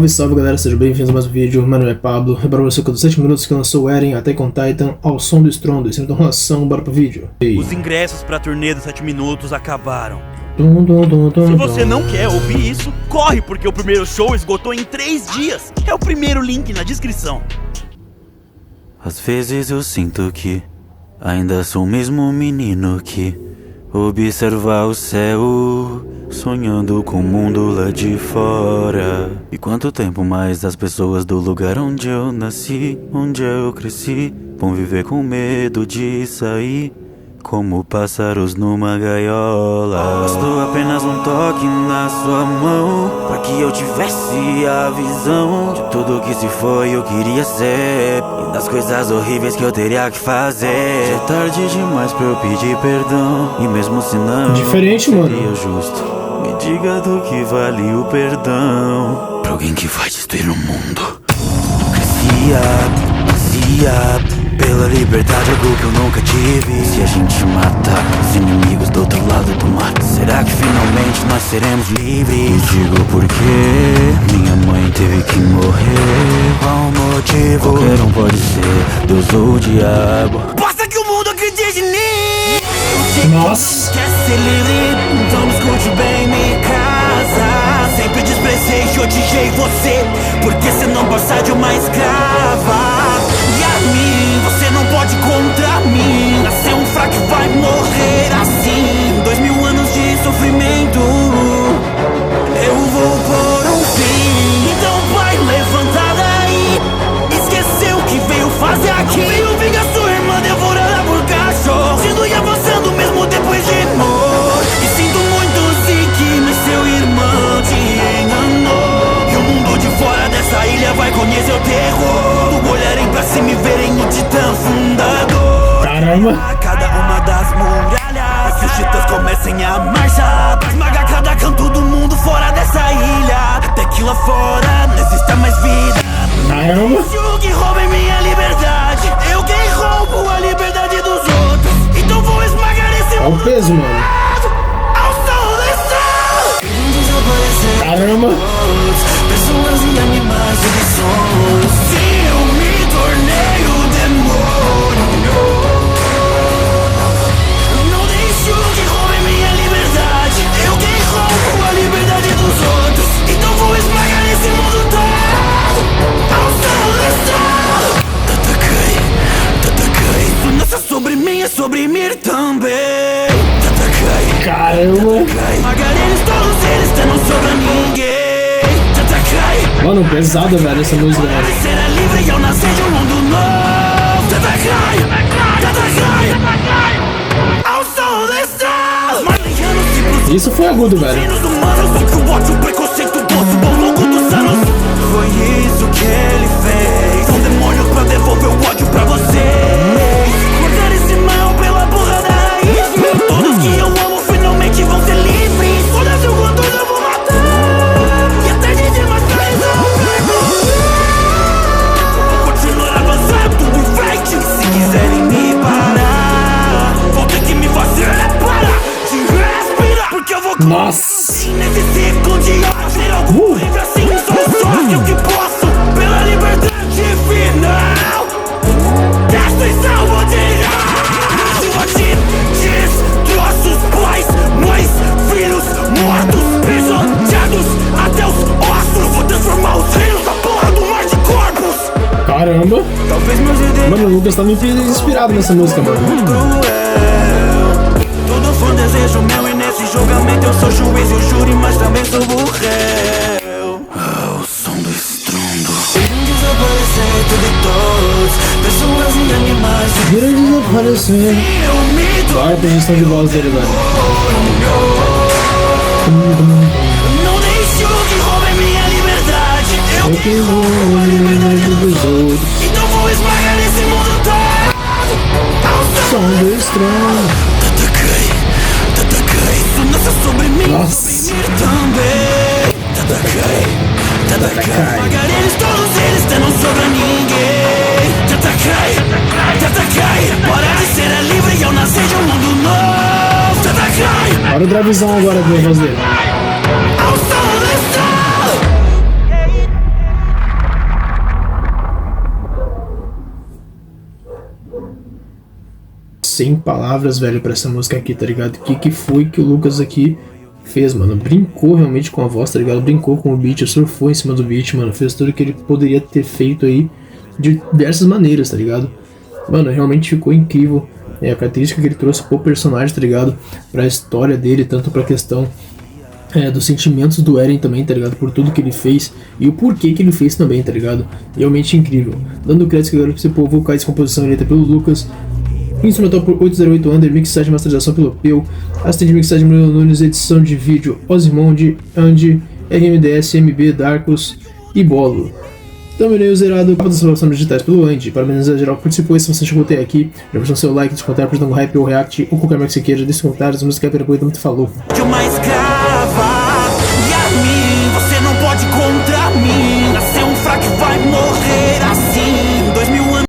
Salve, salve galera, sejam bem-vindos a mais um vídeo. Meu nome é Pablo, é para você que é dos 7 minutos que lançou o Eren Attack on Titan ao som do estrondo. E sem enrolação, bora pro vídeo. Os ingressos pra turnê dos 7 minutos acabaram. Se você não quer ouvir isso, corre, porque o primeiro show esgotou em 3 dias. É o primeiro link na descrição. Às vezes eu sinto que ainda sou o mesmo menino que observa o céu, sonhando com o mundo lá de fora. E quanto tempo mais as pessoas do lugar onde eu nasci, onde eu cresci, vão viver com medo de sair como pássaros numa gaiola. Bastou apenas um toque na sua mão pra que eu tivesse a visão de tudo que se foi eu queria ser e das coisas horríveis que eu teria que fazer. Já é tarde demais pra eu pedir perdão, e mesmo se não diferente, seria mano. justo, me diga do que vale o perdão pra alguém que vai destruir o mundo. Crescia pela liberdade, algo que eu nunca tive. Se a gente matar os inimigos do outro lado do mar, será que finalmente nós seremos livres? Me digo por quê minha mãe teve que morrer. Qual o motivo? Qualquer um pode ser, Deus ou o diabo. Basta que o mundo acredite em mim. Nossa. Quer ser livre? Então me escute bem, minha casa. Sempre desprezei e odiei você, porque você não passa de uma escrava. E a mim, você não pode contra mim. Nasceu um fraco e vai morrer assim. 2000 anos de sofrimento eu vou pôr um fim. Então vai, levanta daí. Esqueceu o que veio fazer aqui. Veio vingar sua irmã devorada por cachorro, indo e avançando mesmo depois de morto. E sinto muito que mas seu irmão te enganou. E o mundo de fora dessa ilha vai conhecer o terror. Olharem pra cima e verem o titã fundador. Caramba. Cada uma das muralhas, que os titãs comecem a marchar pra esmagar cada canto do mundo fora dessa ilha, até que lá fora não exista mais vida. Caramba. Que roubem minha liberdade, eu quem roubo a liberdade dos outros. Então vou esmagar esse Olha o mundo peso, mano. ao sol do sol. Caramba. Pessoas e animais e sons. Sim, eu me tornei o demônio. Não deixo que roubem minha liberdade, eu quem roubo a liberdade dos outros. Então vou esmagar esse mundo todo ao sol do sol. Tatakai, isso não é só sobre mim, é sobre mim também. Tatakai, Caramba. esmagar eles todos, eles não sobra ninguém. Mano, pesada, velho, essa música, velho. Será livre ao nascer de um mundo novo. Ao sol desse. Isso foi agudo, velho. O preconceito doce, bom louco dos anos. Foi isso que ele fez. São demônios pra devolver o ódio pra você. Cortar esse mal pela porra da raiz. Todos que eu amo finalmente vão ser livres. Todas eu com tudo eu vou matar. E até de demais pra resolver. Vou continuar avançando em frente. Se quiserem me parar, vão ter que me fazer parar de respirar. Porque eu vou Nossa. nesse ciclo de ódio. Algo horrível assim, só eu que posso. Pela liberdade final, destruição vou tirar. Sua destroços, pais, mães, filhos mortos, pisoteados até os ossos. Vou transformar os reinos da porra do mar de corpos. Caramba. Talvez meus ideais Mano, o Lucas tá me inspirado nessa música, mano. cruel. Todo foi um desejo meu e nesse julgamento eu sou juiz e o júri, mas também sou o réu. O som do estrondo. Desaparecer tudo e todos, pessoas e animais. Vira desaparecer. Eu me Olha a região de voz dele, velho. não deixo que roubem minha liberdade. Eu Eu que vou a liberdade dos outros. então vou esmagar esse mundo todo ao sol. Som do estrondo. Tatakai, isso não é só sobre mim, Nossa. sobre mim também. Tatakai. Esmagar eles todos, eles não sobra ninguém. Tatakai, bora de ser livre e eu nascer de um mundo novo. Tatakai, Olha o drivezão agora da voz dele. ao sol do sol. sem palavras, velho, pra essa música aqui, tá ligado? Que foi que o Lucas aqui fez, mano? Brincou realmente com a voz, tá ligado? Brincou com o beat, surfou em cima do beat, mano. Fez tudo que ele poderia ter feito aí de diversas maneiras, tá ligado? Mano, realmente ficou incrível. A característica que ele trouxe pro personagem, tá ligado? Pra história dele, tanto pra questão dos sentimentos do Eren também, tá ligado? Por tudo que ele fez e o porquê que ele fez também, tá ligado? Realmente incrível. Dando crédito agora pra esse povo, vocais e composição eleita pelo Lucas. Instrumental por 808 Under, mixagem e masterização pelo Peu. Assistente de mixagem Murilo Nunes, edição de vídeo Osimonde, Andy, RMDS, MB, Darkus e Bolo. Também zerado para das soluções digitais pelo Andy. Parabéns a geral que participou. Se você chegou até aqui, já deixa o seu like, deixa um comentário, apresentando um hype ou react ou qualquer mais que você queira, deixa comentários, música é muito falou.